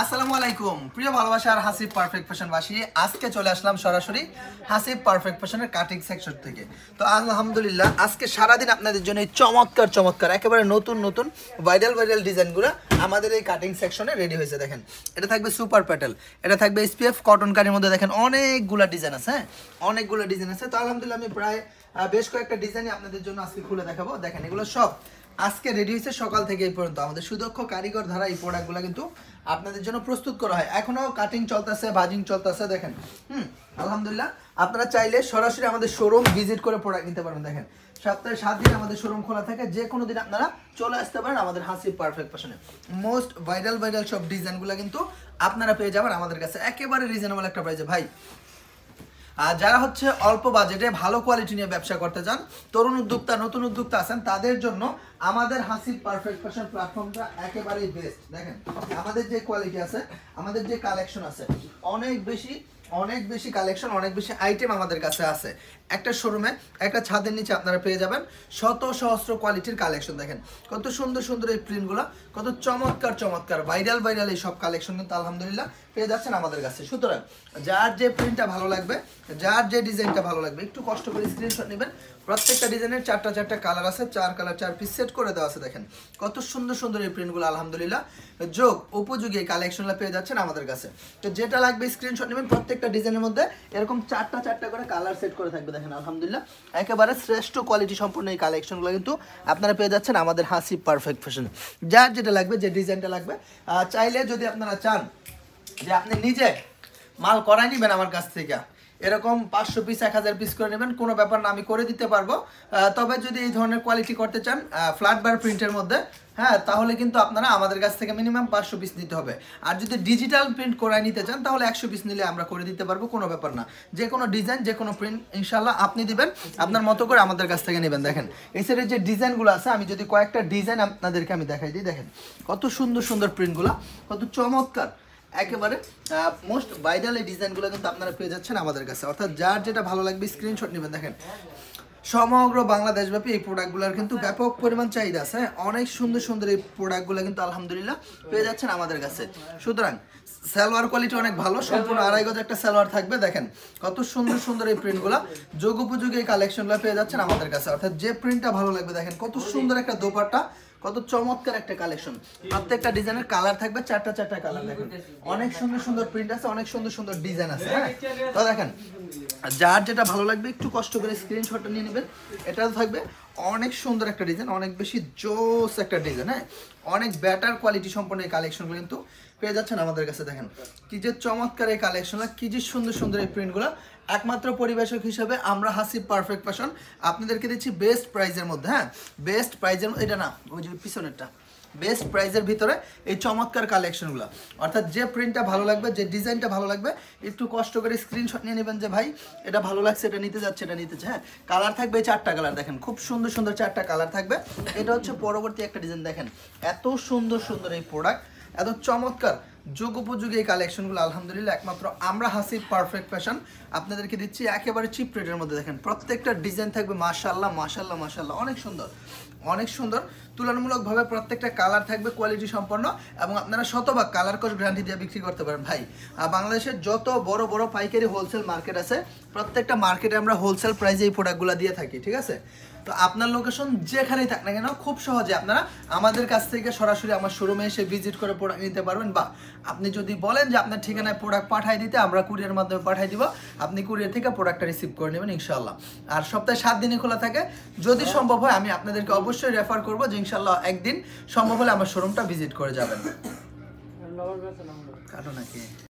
আসসালামু আলাইকুম প্রিয় ভালোবাসার হাসিব পারফেক্ট ফ্যাশনবাসী, আজকে চলে আসলাম সরাসরি হাসিব পারফেক্ট ফ্যাশনের কাটিং সেকশন থেকে। তো আলহামদুলিল্লাহ আজকে সারাদিন আপনাদের জন্য এই চমৎকার চমৎকার একেবারে নতুন নতুন ভাইরাল ডিজাইনগুলো আমাদের এই কাটিং সেকশনে রেডি হয়েছে। দেখেন, এটা থাকবে সুপার প্যাটেল, এটা থাকবে এসপিএফ কটন কারির মধ্যে। দেখেন অনেকগুলো ডিজাইন আছে, হ্যাঁ অনেকগুলো ডিজাইন আছে। তো আলহামদুলিল্লাহ আমি প্রায় বেশ কয়েকটা ডিজাইনই আপনাদের জন্য আজকে খুলে দেখাবো। দেখেন এগুলো সব আজকে রেডি হয়েছে সকাল থেকে এই পর্যন্ত। আমাদের সুদক্ষ কারিগর দ্বারা এই প্রোডাক্টগুলো কিন্তু আপনাদের জন্য প্রস্তুত করা হয়। এখনো কাটিং চলতেছে, ভাজিং চলতেছে। দেখেন আলহামদুলিল্লাহ আপনারা চাইলে সরাসরি আমাদের শোরুম ভিজিট করে প্রোডাক্ট নিতে পারবেন। দেখেন সপ্তাহে 7 দিন আমাদের শোরুম খোলা থাকে, যে কোনো দিন আপনারা চলে আসতে পারেন আমাদের হাসিব পারফেক্ট ফ্যাশনে। মোস্ট ভাইরাল সব ডিজাইনগুলো কিন্তু আপনারা পেয়ে যাবেন আমাদের কাছে একেবারে রিজনেবল একটা প্রাইসে। ভাই আর যারা হচ্ছে অল্প বাজেটে ভালো কোয়ালিটি নিয়ে ব্যবসা করতে চান, তরুণ উদ্যোক্তা নতুন উদ্যোক্তা আছেন, তাদের জন্য আমাদের হাসিব পারফেক্ট ফ্যাশন প্ল্যাটফর্মটা একেবারেই বেস্ট। দেখেন আমাদের যে কোয়ালিটি আছে, আমাদের যে কালেকশন আছে, অনেক বেশি কালেকশন, অনেক বেশি আইটেম আমাদের কাছে আছে। একটা শোরুমে একটা ছাদের নিচে আপনারা পেয়ে যাবেন শত সহস্র কোয়ালিটির কালেকশন। দেখেন কত সুন্দর সুন্দর এই প্রিন্টগুলো, কত চমৎকার ভাইরাল এই সব কালেকশন কিন্তু আলহামদুলিল্লাহ পেয়ে যাচ্ছেন আমাদের কাছে। সুতরাং যার যে প্রিন্টটা ভালো লাগবে, যার যে ডিজাইনটা ভালো লাগবে, একটু কষ্ট করে স্ক্রিনশট নেবেন। প্রত্যেকটা ডিজাইনের চারটা কালার আছে, 4 কালার 4 পিস সেট করে দেওয়া আছে। দেখেন কত সুন্দর এই প্রিন্টগুলো আলহামদুলিল্লাহ যোগ উপযোগী এই কালেকশনগুলো পেয়ে যাচ্ছেন আমাদের কাছে। তো যেটা লাগবে স্ক্রিনশট নেবেন। প্রত্যেকটা ডিজাইনের মধ্যে এরকম চারটা করে কালার সেট করে থাকবে। দেখেন আলহামদুলিল্লাহ একেবারে শ্রেষ্ঠ কোয়ালিটি সম্পূর্ণ এই কালেকশনগুলো কিন্তু আপনারা পেয়ে যাচ্ছেন আমাদের হাসিব পারফেক্ট ফ্যাশন। যার যেটা লাগবে, যে ডিজাইনটা লাগবে, চাইলে যদি আপনারা চান যে আপনি নিজে মাল করাই নেবেন আমার কাছ থেকে, এরকম 500 পিস 1000 পিস করে নেবেন, কোনো ব্যাপার না, আমি করে দিতে পারবো। তবে যদি এই ধরনের কোয়ালিটি করতে চান ফ্ল্যাট বার প্রিন্টের মধ্যে, হ্যাঁ তাহলে কিন্তু আপনারা আমাদের কাছ থেকে মিনিমাম 500 পিস নিতে হবে। আর যদি ডিজিটাল প্রিন্ট করাই নিতে চান তাহলে 100 পিস নিলে আমরা করে দিতে পারবো, কোনো ব্যাপার না। যে কোনো ডিজাইন, যে কোনো প্রিন্ট ইনশাল্লাহ আপনি দিবেন, আপনার মতো করে আমাদের কাছ থেকে নেবেন। দেখেন এই সাইডের যে ডিজাইনগুলো আছে, আমি যদি কয়েকটা ডিজাইন আপনাদেরকে আমি দেখাই দিই। দেখেন কত সুন্দর প্রিন্টগুলো, কত চমৎকার, একেবারে মোস্ট ভাইরাল এই ডিজাইনগুলো কিন্তু আপনারা পেয়ে যাচ্ছেন আমাদের কাছে। অর্থাৎ যার যেটা ভালো লাগবে স্ক্রিনশট নেবেন। দেখেন সমগ্র বাংলাদেশব্যাপী এই প্রোডাক্টগুলোর কিন্তু ব্যাপক পরিমাণ চাহিদা আছে। অনেক সুন্দর এই প্রোডাক্টগুলো কিন্তু আলহামদুলিল্লাহ পেয়ে যাচ্ছেন আমাদের কাছে। সুতরাং সালোয়ার কোয়ালিটি অনেক ভালো, সম্পূর্ণ 2.5 গজ একটা সালোয়ার থাকবে। দেখেন কত সুন্দর এই প্রিন্টগুলো, যোগ উপযোগী এই কালেকশনগুলো পেয়ে যাচ্ছেন আমাদের কাছে। অর্থাৎ যে প্রিন্টটা ভালো লাগবে, দেখেন কত সুন্দর একটা দোপাট্টা, কত চমৎকার একটা কালেকশন। প্রত্যেকটা ডিজাইনের কালার থাকবে চারটা কালার। দেখেন অনেক সুন্দর প্রিন্ট আছে, অনেক সুন্দর ডিজাইন আছে। হ্যাঁ তো দেখেন যার যেটা ভালো লাগবে একটু কষ্ট করে স্ক্রিনশটটা নিয়ে নেবেন। এটাও থাকবে অনেক সুন্দর একটা ডিজাইন, অনেক বেশি জোস একটা ডিজাইন। হ্যাঁ অনেক বেটার কোয়ালিটি সম্পন্ন এই কালেকশনগুলো কিন্তু পেয়ে যাচ্ছেন আমাদের কাছে। দেখেন কি যে চমৎকার এই কালেকশনগুলো, কি যে সুন্দর এই প্রিন্টগুলো। একমাত্র পরিবেশক হিসেবে আমরা হাসিব পারফেক্ট ফ্যাশন আপনাদেরকে দিচ্ছি বেস্ট প্রাইজের মধ্যে। হ্যাঁ বেস্ট প্রাইজের, এটা না ওই যে পিছনেরটা, বেস্ট প্রাইজের ভিতরে এই চমৎকার কালেকশনগুলো। অর্থাৎ যে প্রিন্টটা ভালো লাগবে, যে ডিজাইনটা ভালো লাগবে, একটু কষ্ট করে স্ক্রিনশট নিয়ে নেবেন যে ভাই এটা ভালো লাগছে, এটা নিতে যাচ্ছে, এটা নিতেছে। হ্যাঁ কালার থাকবে 4টা কালার। দেখেন খুব সুন্দর 4টা কালার থাকবে। এটা হচ্ছে পরবর্তী একটা ডিজাইন। দেখেন এত সুন্দর এই প্রোডাক্ট, এত চমৎকার যোগ উপযোগী এই কালেকশনগুলো আলহামদুলিল্লাহ একমাত্র আমরা হাসিব পারফেক্ট ফ্যাশন আপনাদেরকে দিচ্ছি একেবারে চিপ রেটের মধ্যে। দেখেন প্রত্যেকটা ডিজাইন থাকবে মাশাআল্লাহ অনেক সুন্দর তুলনামূলকভাবে। প্রত্যেকটা কালার থাকবে কোয়ালিটি সম্পন্ন, এবং আপনারা শতভাগ কালার কোর্স গ্যারান্টি দিয়ে বিক্রি করতে পারেন। ভাই বাংলাদেশের যত বড় পাইকারি হোলসেল মার্কেট আছে, প্রত্যেকটা মার্কেটে আমরা হোলসেল প্রাইসে এই প্রোডাক্টগুলো দিয়ে থাকি, ঠিক আছে? তো আপনার লোকেশন যেখানেই থাক না কেন, খুব সহজে আপনারা আমাদের কাছ থেকে সরাসরি আমার শোরুমে এসে ভিজিট করে প্রোডাক্ট নিতে পারবেন। বা আপনি যদি বলেন যে আপনার ঠিকানায় প্রোডাক্ট পাঠিয়ে দিতে, আমরা কুরিয়ার মাধ্যমে পাঠিয়ে দিব, আপনি কুরিয়ার থেকে প্রোডাক্টটা রিসিভ করে নেবেন ইনশাআল্লাহ। আর সপ্তাহে 7 দিনই খোলা থাকে। যদি সম্ভব হয় আমি আপনাদেরকে অবশ্যই রেফার করবো যে ইনশাআল্লাহ একদিন সম্ভব হলে আমার শোরুমটা ভিজিট করে যাবেন। কাটো নাকি